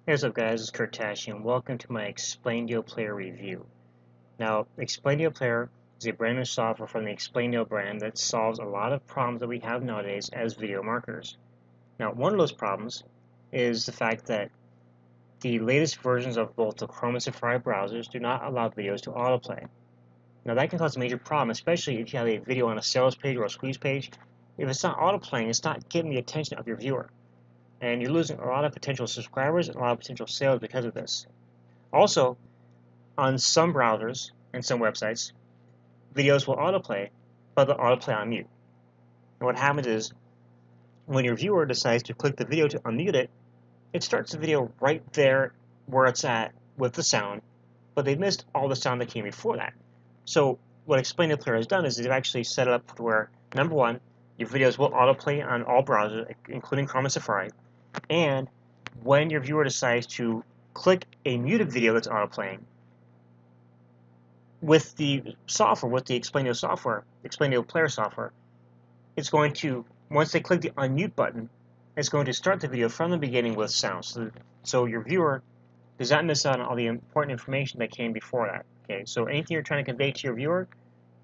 Hey, what's up guys, it's Tasche, and welcome to my Explaindio Player review. Now, Explaindio Player is a brand new software from the Explaindio brand that solves a lot of problems that we have nowadays as video marketers. Now, one of those problems is the fact that the latest versions of both the Chrome and Safari browsers do not allow videos to autoplay. Now, that can cause a major problem, especially if you have a video on a sales page or a squeeze page. If it's not autoplaying, it's not getting the attention of your viewer, and you're losing a lot of potential subscribers and a lot of potential sales because of this. Also, on some browsers and some websites, videos will autoplay, but they'll autoplay on mute. And what happens is, when your viewer decides to click the video to unmute it, it starts the video right there where it's at with the sound, but they missed all the sound that came before that. So what Explaindio Player has done is they've actually set it up to where, number one, your videos will autoplay on all browsers, including Chrome and Safari, and when your viewer decides to click a muted video that's autoplaying, with the software, with the Explaindio software, Explaindio Player software, it's going to, once they click the unmute button, it's going to start the video from the beginning with sound. So your viewer does not miss out on all the important information that came before that. Okay, so anything you're trying to convey to your viewer,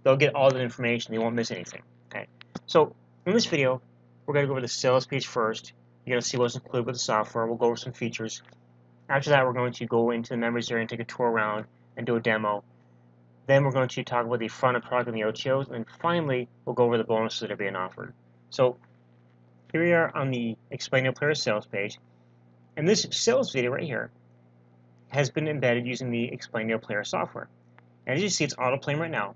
they'll get all the information. They won't miss anything. Okay, so in this video, we're going to go over the sales page first. You're going to see what's included with the software. We'll go over some features. After that, we're going to go into the members area and take a tour around and do a demo. Then we're going to talk about the front of product and the OTOs, and finally, we'll go over the bonuses that are being offered. So here we are on the Explaindio Player sales page, and this sales video right here has been embedded using the Explaindio Player software. And as you see, it's auto-playing right now,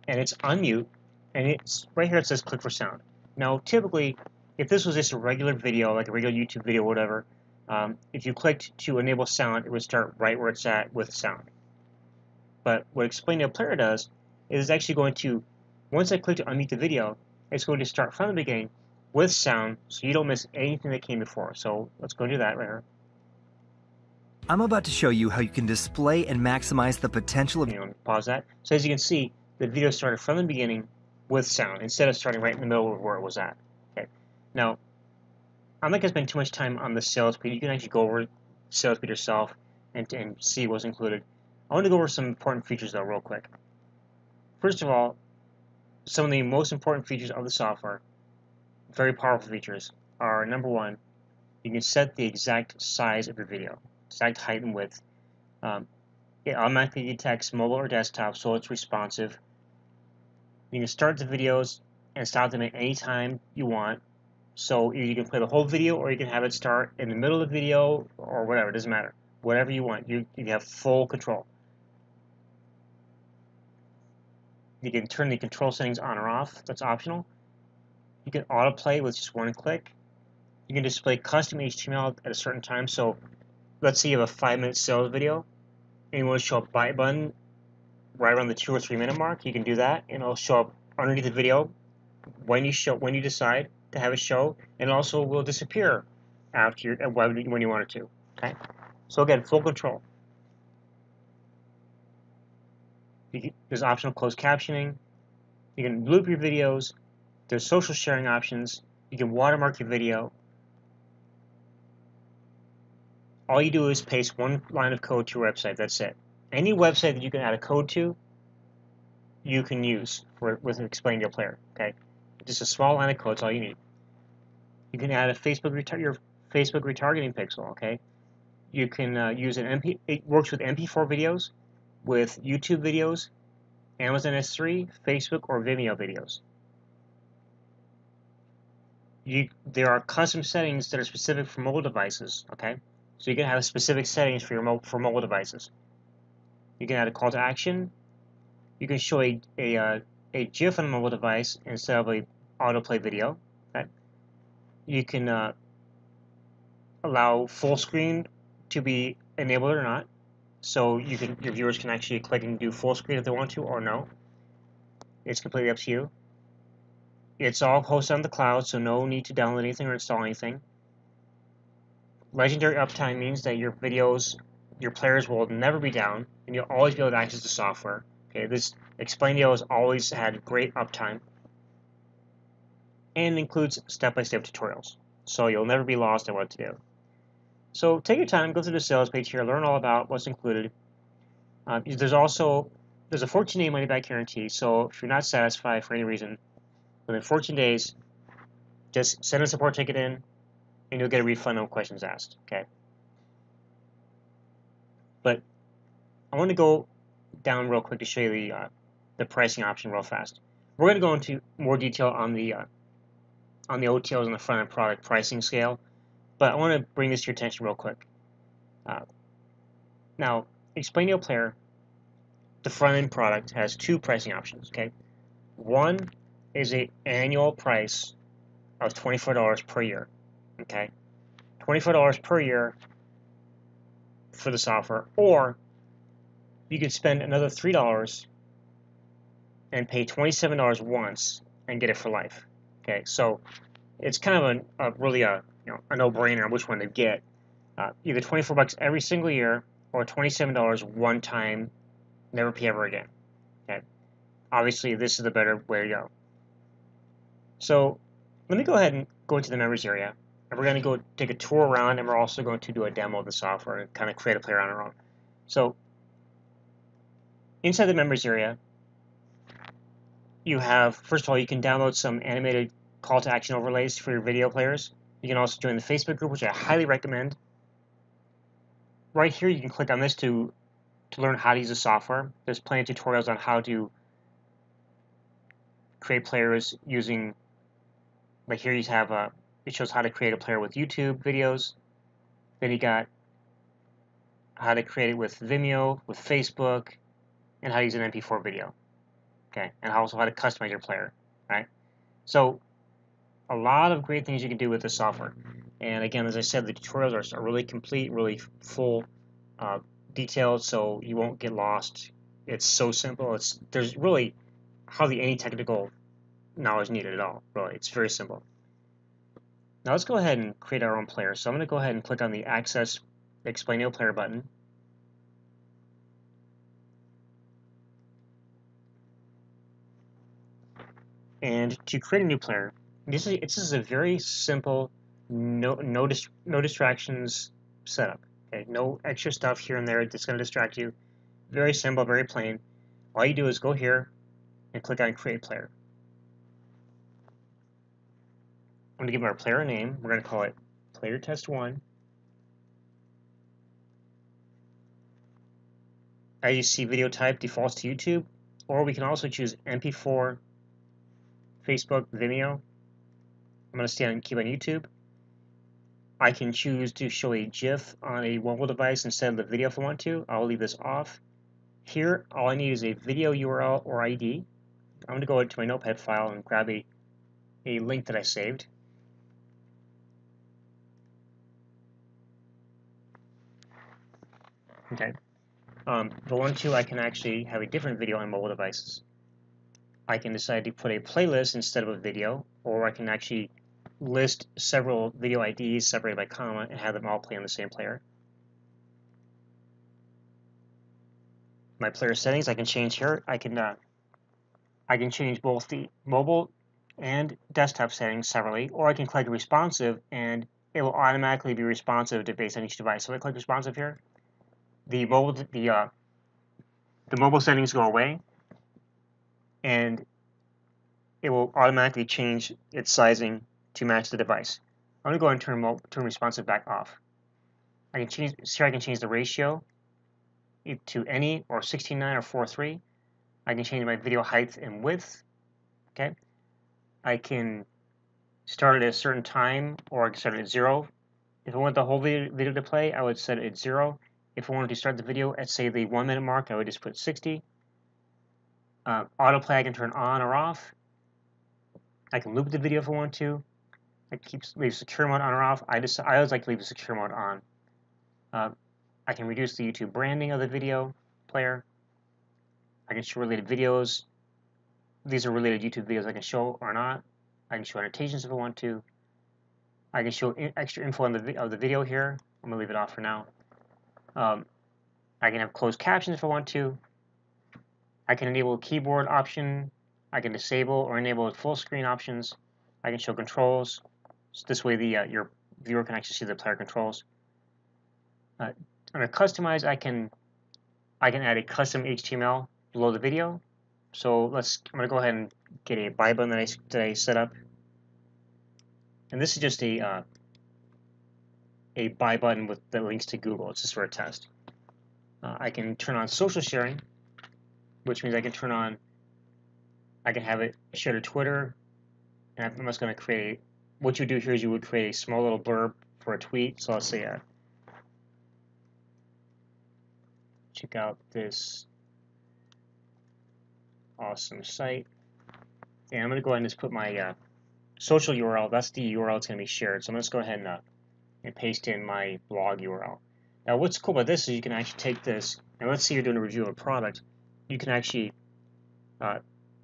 and it's on mute, and it's right here it says click for sound. Now, typically, if this was just a regular video, like a regular YouTube video or whatever, if you clicked to enable sound, it would start right where it's at with sound. But what Explaindio Player does is actually going to, once I click to unmute the video, it's going to start from the beginning with sound, so you don't miss anything that came before. So let's go do that right here. I'm about to show you how you can display and maximize the potential of... Pause that. So as you can see, the video started from the beginning with sound, instead of starting right in the middle of where it was at. Okay. Now, I'm not going to spend too much time on the sales page. You can actually go over the sales page yourself and see what's included. I want to go over some important features though real quick. First of all, some of the most important features of the software, very powerful features, are number one, you can set the exact size of your video, exact height and width. It automatically detects mobile or desktop, so it's responsive. You can start the videos and stop them at any time you want. So either you can play the whole video or you can have it start in the middle of the video or whatever, it doesn't matter. Whatever you want, you have full control. You can turn the control settings on or off, that's optional. You can autoplay with just one click. You can display custom HTML at a certain time. So let's say you have a 5-minute sales video and you want to show a buy button right around the 2 or 3 minute mark. You can do that, and it'll show up underneath the video when you decide to have it show, and also will disappear after when you want it to. Okay, so again, full control. There's optional closed captioning. You can loop your videos. There's social sharing options. You can watermark your video. All you do is paste one line of code to your website. That's it. Any website that you can add a code to, you can use with Explaindio Player. Okay, just a small line of code is all you need. You can add your Facebook retargeting pixel. Okay, you can use an MP. It works with MP4 videos, with YouTube videos, Amazon S3, Facebook, or Vimeo videos. There are custom settings that are specific for mobile devices. Okay, so you can have specific settings for mobile devices. You can add a call to action. You can show a GIF on a mobile device instead of a autoplay video. Okay, you can allow full screen to be enabled or not. So your viewers can actually click and do full screen if they want to, or no. It's completely up to you. It's all hosted on the cloud, so no need to download anything or install anything. Legendary uptime means that your players will never be down, and you'll always be able to access the software. Okay, this Explaindio has always had great uptime, and includes step-by-step tutorials, so you'll never be lost on what to do. So take your time, go through the sales page here, learn all about what's included. There's a 14-day money-back guarantee. So if you're not satisfied for any reason, within 14 days, just send a support ticket in, and you'll get a refund on questions asked. Okay. But I want to go down real quick to show you the pricing option real fast. We're going to go into more detail on the OTLs and the front-end product pricing scale, but I want to bring this to your attention real quick. Now, Explaindio Player, the front-end product, has two pricing options. Okay, one is an annual price of $24 per year. Okay, $24 per year for the software, or you could spend another $3 and pay $27 once and get it for life. Okay, so it's kind of really a no-brainer on which one to get. Either $24 every single year or $27 one time, never pay ever again. Okay, obviously this is the better way to go. So let me go ahead and go into the members area, and we're going to go take a tour around, and we're also going to do a demo of the software and kind of create a player on our own. So inside the members area, you have, first of all, you can download some animated call to action overlays for your video players. You can also join the Facebook group, which I highly recommend. Right here, you can click on this to learn how to use the software. There's plenty of tutorials on how to create players using, like here you have, it shows how to create a player with YouTube videos. Then you got how to create it with Vimeo, with Facebook, and how to use an MP4 video. Okay, and also how to customize your player, right? So a lot of great things you can do with this software. And again, as I said, the tutorials are really complete, really full, detailed, so you won't get lost. It's so simple. There's really hardly any technical knowledge needed at all. Really, it's very simple. Now let's go ahead and create our own player. So I'm going to go ahead and click on the Access Explaindio Player button. And to create a new player, this is a very simple, no distractions setup. Okay, no extra stuff here and there that's going to distract you. Very simple, very plain. All you do is go here and click on Create Player. I'm going to give our player a name. We're going to call it Player Test 1. As you see, video type defaults to YouTube, or we can also choose MP4, Facebook, Vimeo. I'm going to keep on YouTube. I can choose to show a GIF on a mobile device instead of the video if I want to. I'll leave this off. Here, all I need is a video URL or ID. I'm going to go into my notepad file and grab a link that I saved. Okay. If I want to, I can actually have a different video on mobile devices. I can decide to put a playlist instead of a video, or I can actually list several video IDs separated by comma and have them all play on the same player. My player settings I can change here. I can change both the mobile and desktop settings separately, or I can click responsive and it will automatically be responsive based on each device. So I click responsive here. The mobile settings go away, and it will automatically change its sizing to match the device. I'm going to go ahead and turn responsive back off. I can change the ratio to any or 16:9 or 4:3. I can change my video height and width. Okay. I can start it at a certain time, or I can start it at 0. If I want the whole video to play, I would set it at 0. If I wanted to start the video at, say, the 1 minute mark, I would just put 60. Autoplay I can turn on or off. I can loop the video if I want to. I can leave secure mode on or off. I always like to leave the secure mode on. I can reduce the YouTube branding of the video player. I can show related videos. These are related YouTube videos I can show or not. I can show annotations if I want to. I can show extra info on of the video here. I'm going to leave it off for now. I can have closed captions if I want to. I can enable a keyboard option. I can disable or enable full screen options. I can show controls. So this way your viewer can actually see the player controls. Under customize, I can add a custom HTML below the video. So I'm going to go ahead and get a buy button that I set up, and this is just a buy button with the links to Google. It's just for a test. I can turn on social sharing, which means I can have it shared to Twitter, and I'm just going to create. What you do here is you would create a small little blurb for a tweet. So let's say, check out this awesome site, and I'm going to go ahead and just put my social URL. That's the URL that's going to be shared. So I'm going to go ahead and paste in my blog URL. Now, what's cool about this is you can actually take this, and let's say you're doing a review of a product. You can actually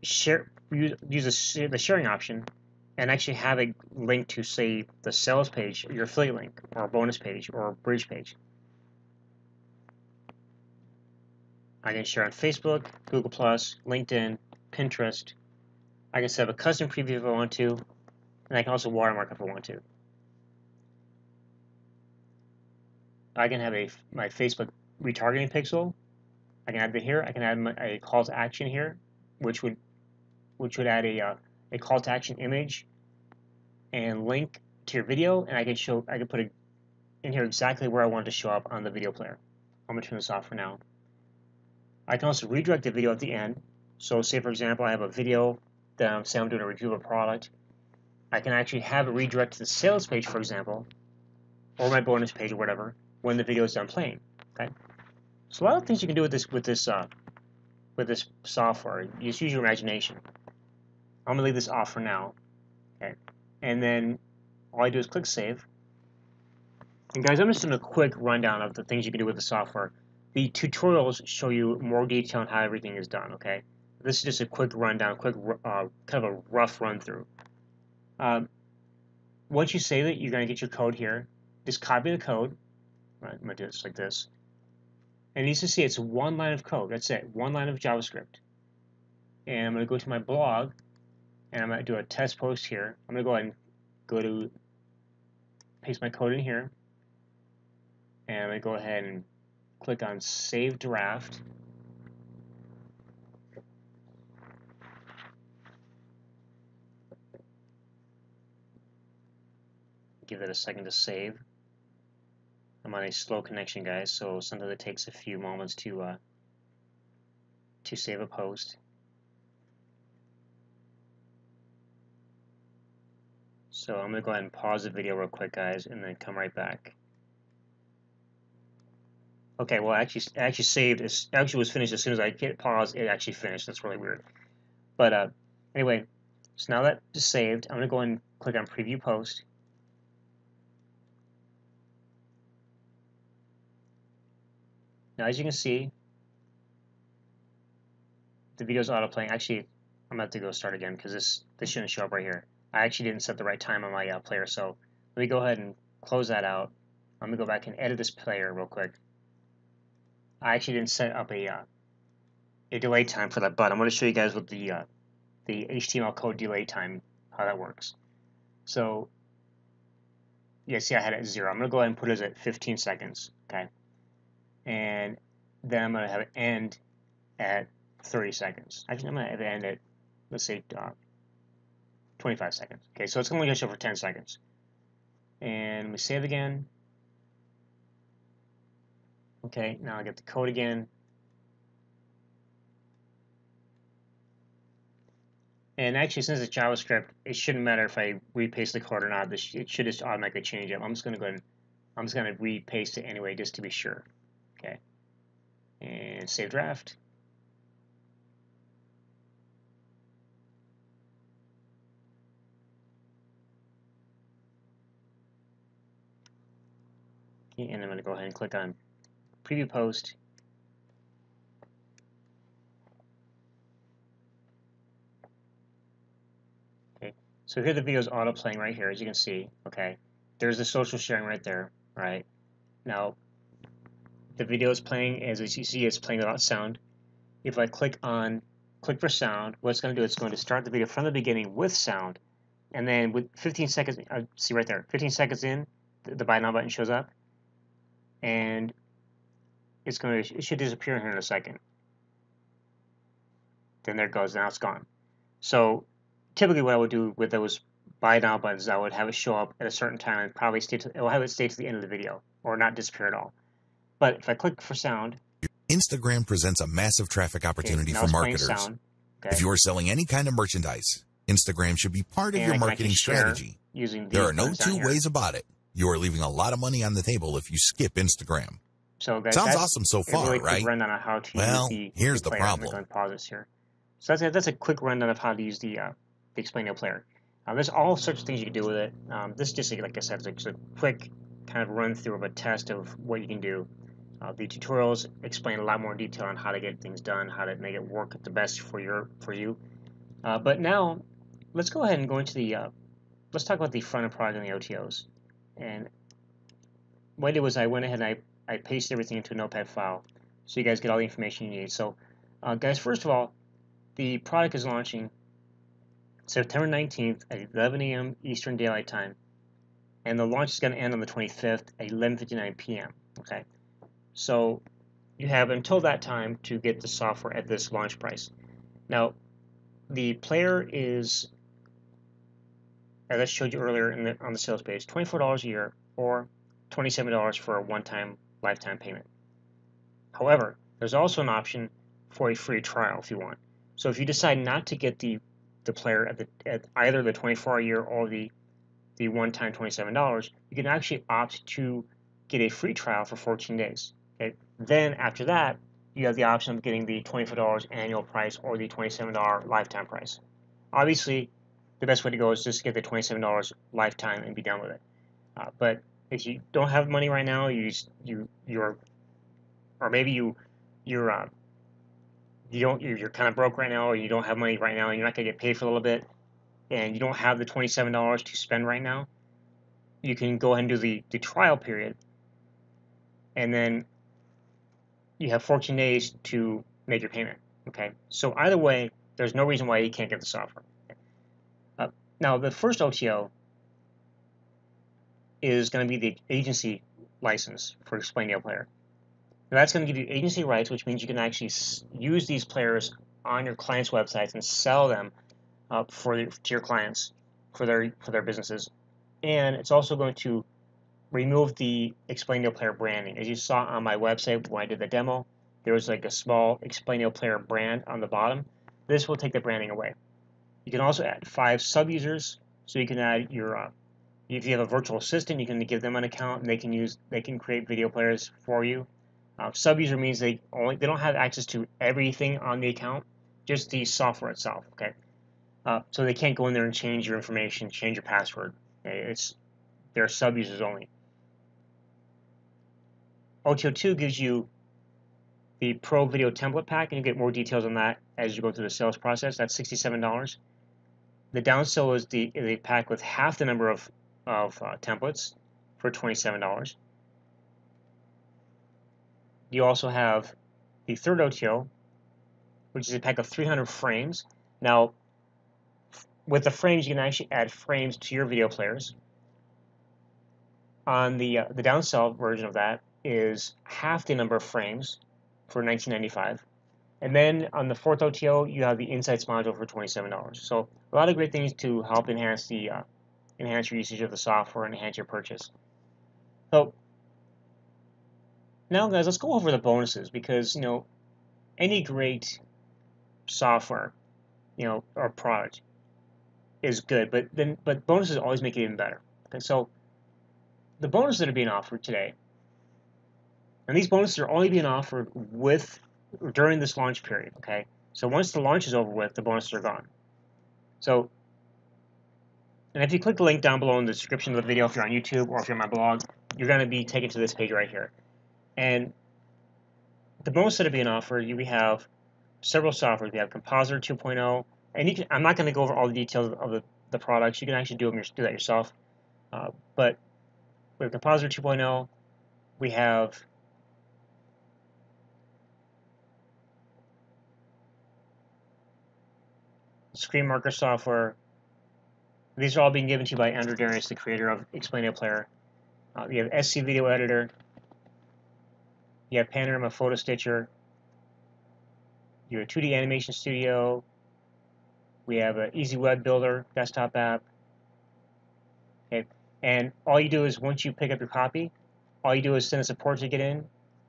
use the sharing option and actually have a link to, say, the sales page, your affiliate link, or a bonus page, or a bridge page. I can share on Facebook, Google+, LinkedIn, Pinterest. I can set up a custom preview if I want to, and I can also watermark if I want to. I can have my Facebook retargeting pixel. I can add it here. I can add a call to action here, which would add a call to action image and link to your video, and I can put it in here exactly where I want it to show up on the video player. I'm going to turn this off for now. I can also redirect the video at the end. So say, for example, I have a video that I'm doing a review of a product. I can actually have it redirect to the sales page, for example, or my bonus page or whatever, when the video is done playing. Okay. So a lot of things you can do with this software. You just use your imagination. I'm gonna leave this off for now. Okay. And then all I do is click save. And guys, I'm just doing a quick rundown of the things you can do with the software. The tutorials show you more detail on how everything is done. Okay. This is just a quick rundown, kind of a rough run through. Once you save it, you're gonna get your code here. Just copy the code. Right, I'm gonna do this like this. And you can see it's one line of code. That's it, one line of JavaScript. And I'm gonna go to my blog, and I'm gonna do a test post here. I'm gonna go ahead and paste my code in here, and I'm gonna go ahead and click on Save Draft. Give it a second to save. I'm on a slow connection, guys, so sometimes it takes a few moments to save a post. So I'm gonna go ahead and pause the video real quick, guys, and then come right back. Okay, well, it actually saved. It actually was finished as soon as I hit pause. It actually finished. That's really weird. But anyway, so now that is saved, I'm gonna go and click on Preview Post. Now, as you can see, the video's auto-playing. Actually, I'm going to have to go start again because this shouldn't show up right here. I actually didn't set the right time on my player, so let me go ahead and close that out. I'm going to go back and edit this player real quick. I actually didn't set up a delay time for that, but I'm going to show you guys what the HTML code delay time, how that works. So, yeah, see, I had it at 0. I'm going to go ahead and put it at 15 seconds, okay? And then I'm going to have it end at 30 seconds. Actually, I'm going to have it end at, let's say, 25 seconds. Okay, so it's only going to show for 10 seconds. And we save again. Okay, now I get the code again. And actually, since it's JavaScript, it shouldn't matter if I repaste the code or not. It should just automatically change it. I'm just going to go ahead and I'm just going to repaste it anyway, just to be sure. Okay, and save draft. Okay, and I'm going to go ahead and click on Preview Post. Okay, so here the video is auto playing right here, as you can see. Okay, there's the social sharing right there. Right now, the video is playing, as you see, it's playing without sound. If I click for sound, what it's going to do, it's going to start the video from the beginning with sound, and then with 15 seconds, see right there, 15 seconds in, the buy now button shows up. and it should disappear here in a second. Then there it goes. Now it's gone. So typically, what I would do with those buy now buttons, I would have it show up at a certain time and probably it will have it stay to the end of the video or not disappear at all. But if I click for sound, Instagram presents a massive traffic opportunity for marketers. Sound. Okay. If you are selling any kind of merchandise, Instagram should be part of your marketing strategy. There are no two ways about it. You are leaving a lot of money on the table if you skip Instagram. So guys, sounds awesome so far, really right? Rundown on how to use here's the player. problem. I'm going to pause this here. So that's a quick rundown of how to use the Explaindio Player. There's all sorts of things you can do with it. This just, like I said, is a quick kind of run through of a test of what you can do. The tutorials explain a lot more detail on how to get things done, how to make it work the best for you. But now, let's go ahead and go into the. Let's talk about the front end product and the OTOs. And what I did was I went ahead and I pasted everything into a notepad file, so you guys get all the information you need. So, guys, first of all, the product is launching September 19th at 11 a.m. Eastern Daylight Time, and the launch is going to end on the 25th at 11:59 p.m. Okay, so you have until that time to get the software at this launch price. Now, the player is, as I showed you earlier on the sales page, $24 a year or $27 for a one-time lifetime payment. However, there's also an option for a free trial if you want. So if you decide not to get the player at either the 24 a year or the one-time $27, you can actually opt to get a free trial for 14 days. Okay? Then after that, you have the option of getting the $24 annual price or the $27 lifetime price. Obviously, the best way to go is just get the $27 lifetime and be done with it. But if you don't have money right now, you're kind of broke right now, or you don't have money right now, and you're not going to get paid for a little bit, and you don't have the $27 to spend right now, you can go ahead and do the trial period, and then you have 14 days to make your payment. Okay, so either way, there's no reason why you can't get the software. Now, the first OTO is going to be the agency license for Explaindio Player. Now, that's going to give you agency rights, which means you can actually use these players on your clients' websites and sell them to your clients for their businesses. And it's also going to remove the Explaindio Player branding. As you saw on my website when I did the demo, there was like a small Explaindio Player brand on the bottom. This will take the branding away. You can also add 5 sub-users, so you can add your if you have a virtual assistant, you can give them an account, and they can create video players for you. Sub-user means they don't have access to everything on the account, just the software itself. Okay, so they can't go in there and change your information, change your password. Okay? They're sub-users only. OTO2 gives you the Pro Video Template Pack, and you get more details on that as you go through the sales process. That's $67. The downsell is the pack with half the number of templates for $27. You also have the third OTO, which is a pack of 300 frames. Now, with the frames, you can actually add frames to your video players. On the downsell version of that is half the number of frames for $19.95. And then on the fourth OTO, you have the Insights module for $27. So a lot of great things to help enhance your usage of the software and enhance your purchase. So now, guys, let's go over the bonuses, because any great software, or product is good, but bonuses always make it even better. Okay, so the bonuses that are being offered today, and these bonuses are only being offered during this launch period. Okay, so once the launch is over with, the bonuses are gone. So, and if you click the link down below in the description of the video, if you're on YouTube or if you're on my blog, you're going to be taken to this page right here. And the bonuses that are being offered, we have several softwares. We have Compositor 2.0, and I'm not going to go over all the details of the products. You can actually do that yourself. But with Compositor 2.0, we have Screen Marker software. These are all being given to you by Darius, the creator of Explaindio Player. We have SC Video Editor, You have Panorama Photo Stitcher. Your 2D Animation Studio. We have an Easy Web Builder desktop app. Okay. And all you do is, once you pick up your copy, all you do is send a support ticket in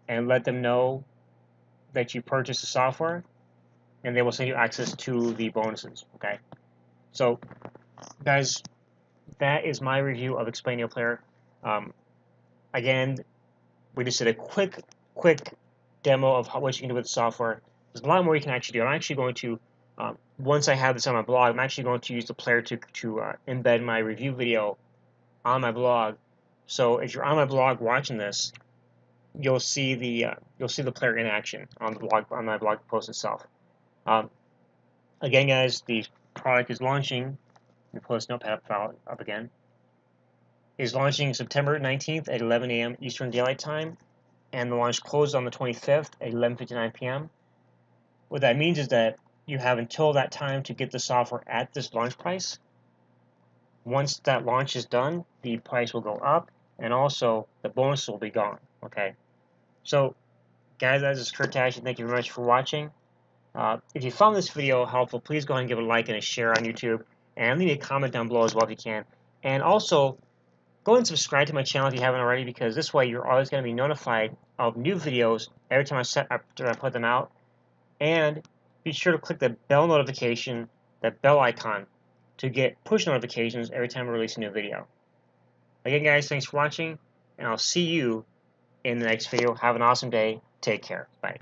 and let them know that you purchased the software, and they will send you access to the bonuses. Okay. So, guys, that is my review of Explaindio Player. Again, we just did a quick demo of what you can do with the software. There's a lot more you can actually do. I'm actually going to, once I have this on my blog, I'm actually going to use the player to embed my review video on my blog. So if you're on my blog watching this, you'll see the player in action on the blog, on my blog post itself. Again, guys, the product is launching. Let me pull this notepad file up again. Is launching September 19th at 11 a.m. Eastern Daylight Time, and the launch closed on the 25th at 11:59 p.m. What that means is that you have until that time to get the software at this launch price. Once that launch is done, the price will go up, and also the bonus will be gone. Okay. So, guys, that is Kurt Tasche. Thank you very much for watching. If you found this video helpful, please go ahead and give it a like and a share on YouTube, and leave me a comment down below as well if you can. And also, go ahead and subscribe to my channel if you haven't already, because this way you're always going to be notified of new videos every time I put them out. And be sure to click the bell notification, that bell icon, to get push notifications every time I release a new video. Again, guys, thanks for watching, and I'll see you in the next video. Have an awesome day. Take care. Bye.